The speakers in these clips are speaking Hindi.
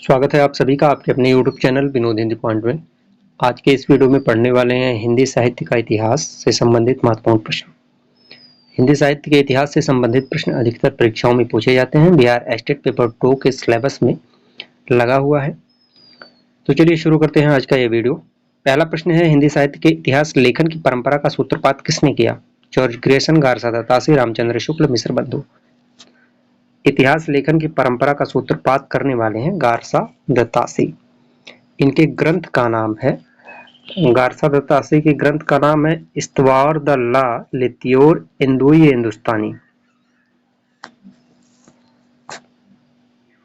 स्वागत है आप सभी का आपके अपने YouTube channel Vinod Hindi point में। आज के इस वीडियो में पढ़ने वाले हैं हिंदी साहित्य का इतिहास से संबंधित महत्वपूर्ण प्रश्न। हिंदी साहित्य के इतिहास से संबंधित प्रश्न अधिकतर परीक्षाओं में पूछे जाते हैं। बिहार स्टेट पेपर 2 के सिलेबस में लगा हुआ है। तो चलिए शुरू करते हैं आज का ये वीडियो। पहला प्रश्न है, हिंदी साहित्य के इतिहास लेखन की परंपरा का सूत्रपात किसने किया? जॉर्ज ग्रेसन, गारसा दत्तासी, रामचंद्र शुक्ल, मिश्र बंधु। इतिहास लेखन की परंपरा का सूत्रपात करने वाले हैं गारसा दत्तासी। इनके ग्रंथ का नाम है, गारसा दत्तासी के ग्रंथ का नाम है इस्तवार द ला लित्योर इंदुई हिंदुस्तानी।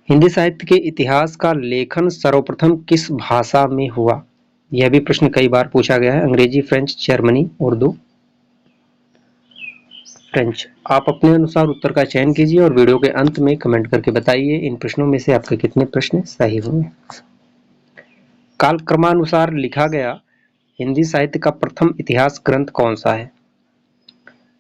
हिंदी साहित्य के इतिहास का लेखन सर्वप्रथम किस भाषा में हुआ? यह भी प्रश्न कई बार पूछा गया है। अंग्रेजी, फ्रेंच, जर्मनी, उर्दू, फ्रेंच। आप अपने अनुसार उत्तर का चयन कीजिए और वीडियो के अंत में कमेंट करके बताइए इन प्रश्नों में से आपके कितने प्रश्न सही हुए। कालक्रमानुसार लिखा गया हिंदी साहित्य का प्रथम इतिहास ग्रंथ कौन सा है?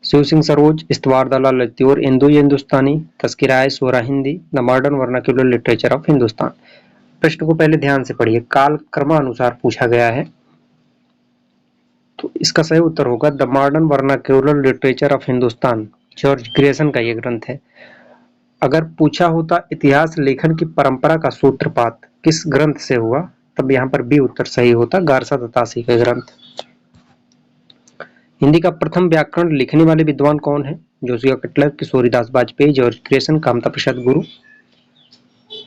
शिव सिंह सरोज, इस्तवार द ला लित्योर इंदुई हिंदुस्तानी, तस्कीराए शोरा हिंदी, the modern vernacular literature of Hindustan. प्रश्न को पहले ध्यान से पढ़िए। कालक्रमानुसार पूछा गया है तो इसका सही उत्तर होगा the modern vernacular literature of Hindustan. George Grayson का यह ग्रंथ है। अगर पूछा होता इतिहास लेखन की परंपरा का सूत्रपात किस ग्रंथ से हुआ, तब यहाँ पर बी उत्तर सही होता, गारसा दत्तासी का ग्रंथ। हिंदी का प्रथम व्याकरण लिखने वाले विद्वान कौन है? Josiah Cutler, Kishoridas Vajpeyi, George Grierson, Kamta Prasad Guru.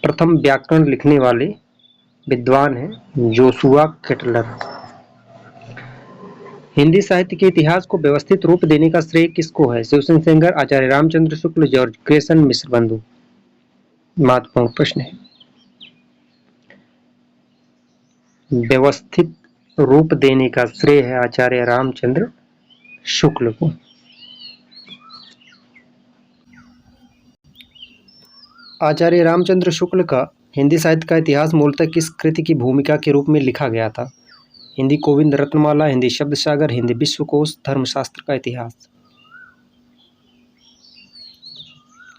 प्रथम व्याकरण लिखने वाले विद्वान है जोशुआ कटलर। हिंदी साहित्य के इतिहास को व्यवस्थित रूप देने का श्रेय किसको है? शिव सिंह सेंगर, आचार्य रामचंद्र शुक्ल, जॉर्ज ग्रेसन, मिश्र बंधु। महत्वपूर्ण प्रश्न है। व्यवस्थित रूप देने का श्रेय है आचार्य रामचंद्र शुक्ल को। आचार्य रामचंद्र शुक्ल का हिंदी साहित्य का इतिहास मूलतः किस कृति की भूमिका के रूप में लिखा गया था? हिंदी गोविंद रत्नमाला, हिंदी शब्द सागर, हिंदी विश्वकोश, धर्मशास्त्र का इतिहास।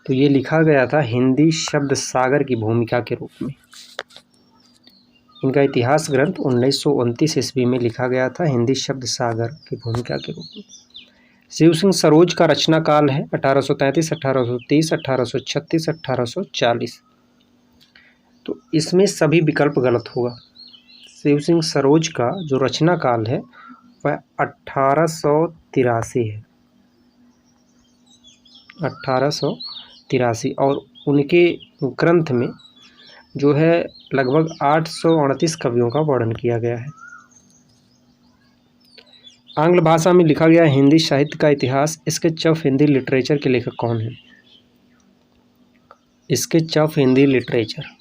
तो ये लिखा गया था हिंदी शब्द सागर की भूमिका के रूप में। इनका इतिहास ग्रंथ 1929 ईस्वी में लिखा गया था, हिंदी शब्द सागर की भूमिका के रूप में। शिव सिंह सरोज का रचना काल है 1833, 1830, 1836, 1840। तो इसमें सभी विकल्प गलत होगा। शिव सिंह सरोज का जो रचना काल है वह 1883 है, 1883। और उनके ग्रंथ में जो है लगभग 838 कवियों का वर्णन किया गया है। आंग्ल भाषा में लिखा गया हिंदी साहित्य का इतिहास। स्केच ऑफ हिंदी लिटरेचर के लेखक कौन है? स्केच ऑफ हिंदी लिटरेचर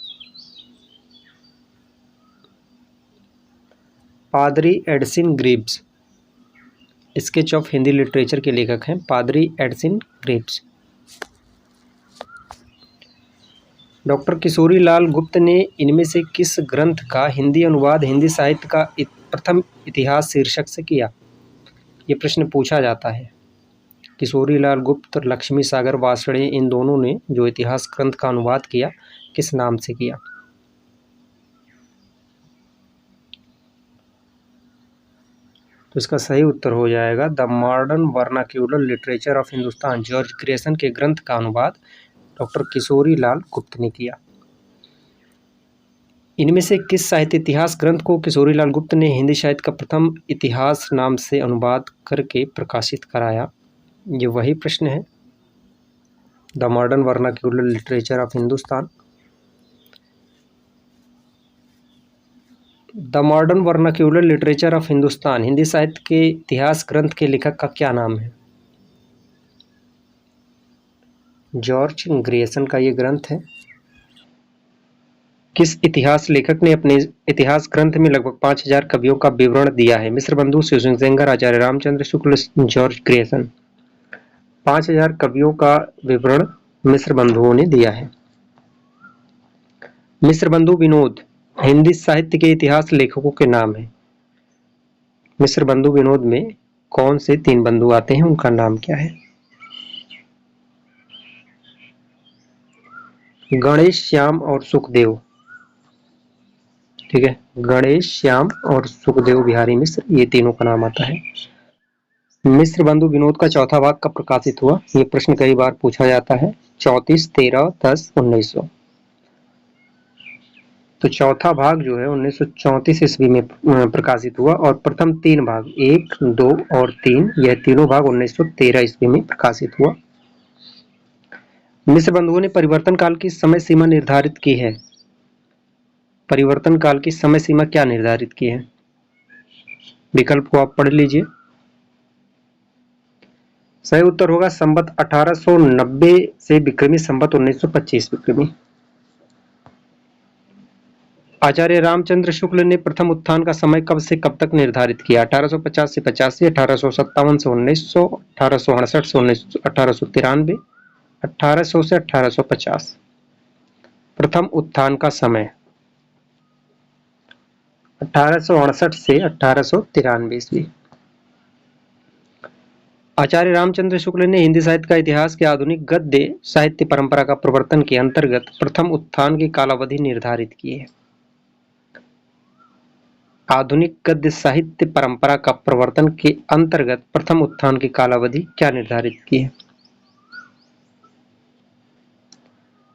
पादरी Edwin Greaves. Sketch of Hindi literature के लेखक हैं पादरी Edwin Greaves. Doctor Kishori Lal गुप्त ने इनमें से किस ग्रंथ का हिंदी अनुवाद हिंदी साहित्य का प्रथम इतिहास शीर्षक से किया? ये प्रश्न पूछा जाता है। किशोरी लाल गुप्त, लक्ष्मी सागर वासड़े, इन दोनों ने जो इतिहास ग्रंथ का अनुवाद किया किस नाम से किया? तो इसका सही उत्तर हो जाएगा the modern vernacular literature of Hindustan. George Grayson के ग्रंथ का अनुवाद डॉक्टर किशोरी लाल गुप्त ने किया। इनमें से किस साहित्य इतिहास ग्रंथ को किशोरी लाल गुप्त ने हिंदी साहित्य का प्रथम इतिहास नाम से अनुवाद करके प्रकाशित कराया? ये वही प्रश्न है, the modern vernacular literature of Hindustan. The modern vernacular literature of Hindustan Hindi साहित्य के इतिहास ग्रंथ के लेखक का क्या नाम है? जॉर्ज ग्रेसन का ये ग्रंथ है। किस इतिहास लेखक ने अपने इतिहास ग्रंथ में लगभग 5000 कवियों का विवरण दिया है? मिश्र बंधु, शिव सिंह सेंगर, आचार्य रामचंद्र शुक्ल, जॉर्ज ग्रेसन। 5000 कवियों का विवरण मिश्र बंधुओं ने दिया है। मिश्र बंधु विनोद हिंदी साहित्य के इतिहास लेखकों के नाम है। मिश्र बंधु विनोद में कौन से 3 बंधु आते हैं, उनका नाम क्या है? गणेश, श्याम और सुखदेव। ठीक है, गणेश, श्याम और सुखदेव बिहारी मिश्र, ये तीनों का नाम आता है। मिश्र बंधु विनोद का चौथा भाग कब प्रकाशित हुआ? ये प्रश्न कई बार पूछा जाता है। 34, 13, 10, 1900। तो चौथा भाग जो है 1934 ईस्वी में प्रकाशित हुआ और प्रथम तीन भाग 1, 2 और 3, यह तीनों भाग 1913 ईस्वी में प्रकाशित हुआ। मिश्र बंधुओं ने परिवर्तन काल की समय सीमा निर्धारित की है। परिवर्तन काल की समय सीमा क्या निर्धारित की है? विकल्प को आप पढ़ लीजिए। सही उत्तर होगा संवत 1890 से विक्रमी संवत 1925 विक्रमी। आचार्य रामचंद्र शुक्ल ने प्रथम उत्थान का समय कब से कब तक निर्धारित किया? 1850 से 85, 1857 से 1900, 1868 से 1893, 1800 से 1850। प्रथम उत्थान का समय 1868 से 1893 ईस्वी। आचार्य रामचंद्र शुक्ल ने हिंदी साहित्य का इतिहास के आधुनिक गद्य साहित्य परंपरा का प्रवर्तन के अंतर्गत प्रथम उत्थान की कालावधि निर्धारित की है। आधुनिक गद्य साहित्य परंपरा का प्रवर्तन के अंतर्गत प्रथम उत्थान की कालावधि क्या निर्धारित की है?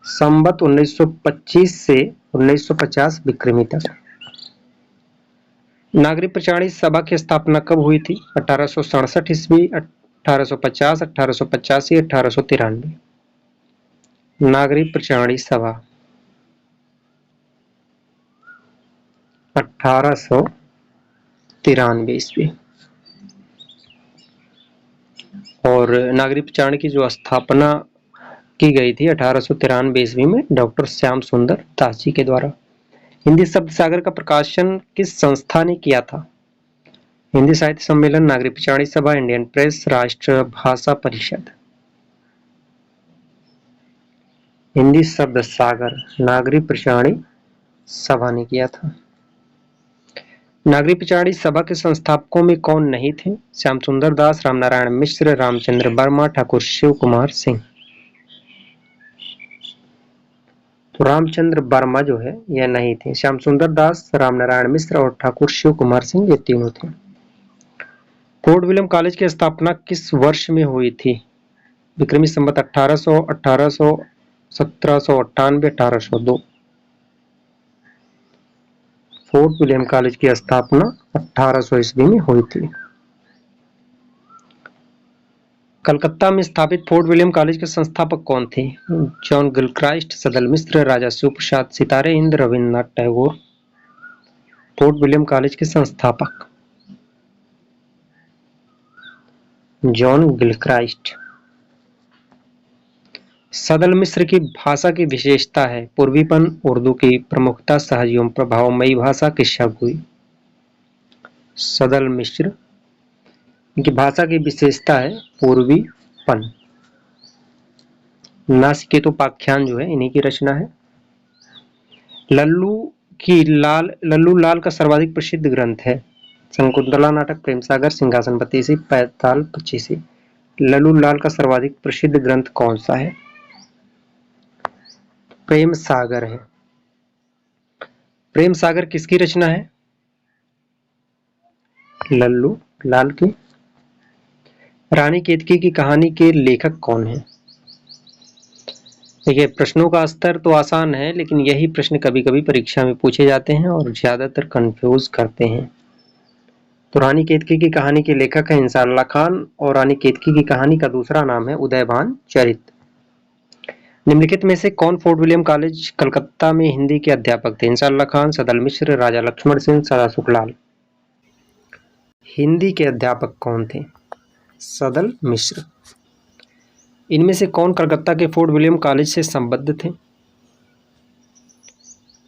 संवत 1925 से 1950 विक्रमी तक। नागरिक प्रचारणी सभा की स्थापना कब हुई थी? 1867 ईस्वी, 1850, 1885, 1893। नागरिक प्रचारणी सभा 1893 ईस्वी। और नागरिक प्रचारणी की जो स्थापना की गई थी 1893 ईस्वी में डॉक्टर श्याम सुंदर दास जी के द्वारा। हिंदी शब्द सागर का प्रकाशन किस संस्था ने किया था? हिंदी साहित्य सम्मेलन, नागरिक प्रचारणी सभा, इंडियन प्रेस, राष्ट्र भाषा परिषद। हिंदी शब्द सागर नागरिक प्रचारणी सभा ने किया था। नागरिक प्रचारणी सभा के संस्थापकों में कौन नहीं थे? श्याम सुंदर दास, रामनारायण मिश्र, रामचंद्र वर्मा, ठाकुर शिव कुमार सिंह। तो रामचंद्र वर्मा जो है यह नहीं थे। श्याम सुंदर दास, रामनारायण मिश्र और ठाकुर शिव कुमार सिंह ये तीनों थे। फोर्ट विलियम कॉलेज की स्थापना किस वर्ष में हुई थी? विक्रमी संवत 1800, 1800, 1798, 1802। फोर्ट विलियम कॉलेज की स्थापना 1800 ईस्वी में हुई थी। कलकत्ता में स्थापित फोर्ट विलियम कॉलेज के संस्थापक कौन थे? जॉन गिलक्राइस्ट, सदल मिश्र, राजा शिव प्रसाद, सितारे Indra, Rabindranath Tagore. Fort William college के संस्थापक जॉन गिलक्राइस्ट। सदल मिश्र की भाषा की विशेषता है पूर्वीपन, उर्दू की प्रमुखता, सहज एवं प्रभावमयी भाषा, किस्सा गोई। सदल मिश्र की भाषा की विशेषता है पूर्वीपन। नासिकेतोपाख्यान जो है इन्हीं की रचना है। लल्लू लाल का सर्वाधिक प्रसिद्ध ग्रंथ है शकुंतला नाटक, प्रेम सागर, सिंहासन पतीसी, पैताल पचीसी। लल्लू लाल का सर्वाधिक प्रसिद्ध ग्रंथ कौन सा है? प्रेम सागर है। प्रेम सागर किसकी रचना है? लल्लू लाल की। रानी केतकी की कहानी के लेखक कौन है? देखिए, प्रश्नों का स्तर तो आसान है लेकिन यही प्रश्न कभी कभी परीक्षा में पूछे जाते हैं और ज्यादातर कंफ्यूज करते हैं। तो रानी केतकी की कहानी के लेखक है इंसाल्लाह खान और रानी केतकी की कहानी का दूसरा नाम है उदयभान चरित। निम्नलिखित में से कौन फोर्ट विलियम कॉलेज कलकत्ता में हिंदी के अध्यापक थे? इंसाल्लाह खान, सदल मिश्र, राजा लक्ष्मण सिंह, सदा सुखलाल। हिंदी के अध्यापक कौन थे? सदल मिश्र। इनमें से कौन कलकत्ता के फोर्ट विलियम कॉलेज से संबद्ध थे?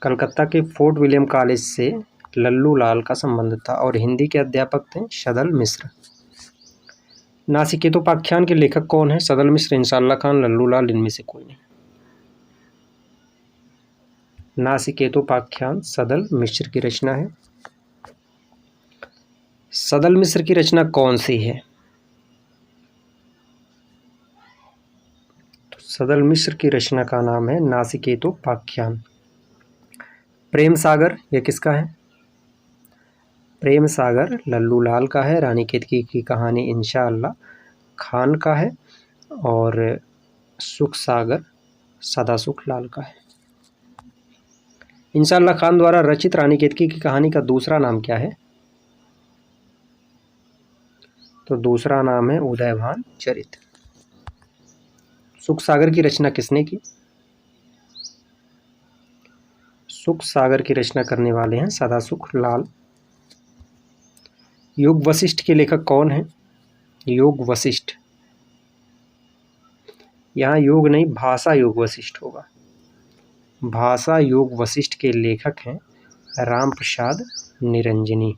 कलकत्ता के फोर्ट विलियम कॉलेज से लल्लू लाल का संबंध था और हिंदी के अध्यापक थे सदल मिश्र। नासिकेतोपाख्यान के लेखक कौन है? सदल मिश्र, इंसाल्लाह खान, लल्लू लाल, इनमें से कोई नहीं। नासिकेतोपाख्यान सदल मिश्र की रचना है। सदल मिश्र की रचना कौन सी है? तो सदल मिश्र की रचना का नाम है नासिकेतोपाख्यान। प्रेम सागर ये किसका है? प्रेम सागर लल्लू लाल का है। रानी केतकी की कहानी इंशाअल्लाह खान का है। और सुख सागर सदासुख लाल का है। इंशाअल्लाह खान द्वारा रचित रानी केतकी की कहानी का दूसरा नाम क्या है? तो दूसरा नाम है उदयभान चरित। सुख सागर की रचना किसने की? सुख सागर की रचना करने वाले हैं सदासुख लाल। योग वशिष्ठ के लेखक कौन हैं? योग वशिष्ठ, यहाँ योग नहीं भाषा योग वशिष्ठ होगा। भाषा योग वशिष्ठ के लेखक हैं राम प्रसाद निरंजनी।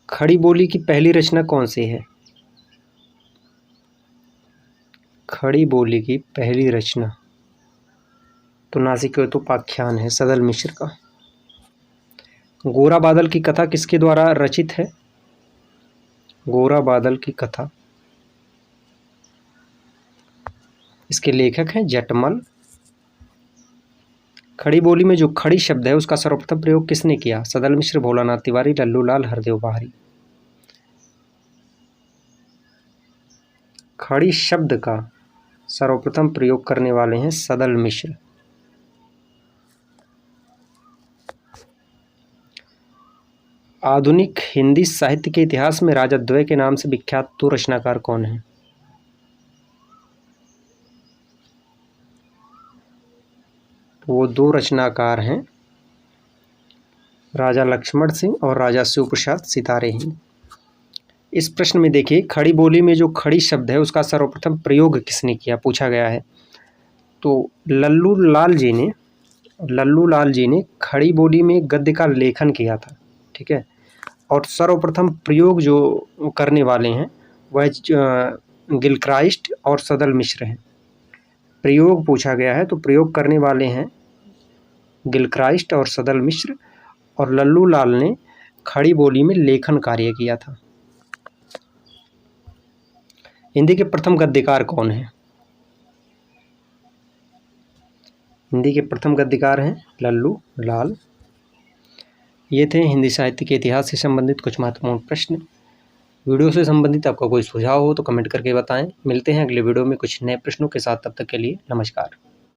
खड़ी बोली की पहली रचना कौन सी है? खड़ी बोली की पहली रचना तो नासिकोपाख्यान है सदल मिश्र का। गोरा बादल की कथा किसके द्वारा रचित है? गोरा बादल की कथा, इसके लेखक हैं जटमल। खड़ी बोली में जो खड़ी शब्द है उसका सर्वप्रथम प्रयोग किसने किया? सदल मिश्र, भोलानाथ तिवारी, लल्लू लाल, हरदेव बहारी। खड़ी शब्द का सर्वप्रथम प्रयोग करने वाले हैं सदल मिश्र। आधुनिक हिंदी साहित्य के इतिहास में राजद्वय के नाम से विख्यात दो रचनाकार कौन हैं? वो दो रचनाकार हैं राजा लक्ष्मण सिंह और राजा शिव प्रसाद सितारेहीन। इस प्रश्न में देखिए खड़ी बोली में जो खड़ी शब्द है उसका सर्वप्रथम प्रयोग किसने किया पूछा गया है। तो लल्लू लाल जी ने खड़ी बोली में गद्य का लेखन किया था, ठीक है। और सर्वप्रथम प्रयोग जो करने वाले हैं वह गिलक्राइस्ट और सदल मिश्र हैं। प्रयोग पूछा गया है तो प्रयोग करने वाले हैं गिलक्राइस्ट और सदल मिश्र, और लल्लू लाल ने खड़ी बोली में लेखन कार्य किया था। हिंदी के प्रथम गद्यकार कौन हैं? हिंदी के प्रथम गद्यकार हैं लल्लू लाल। ये थे हिंदी साहित्य के इतिहास से संबंधित कुछ महत्वपूर्ण प्रश्न। वीडियो से संबंधित आपका कोई सुझाव हो तो कमेंट करके बताएं। मिलते हैं अगले वीडियो में कुछ नए प्रश्नों के साथ, तब तक के लिए नमस्कार।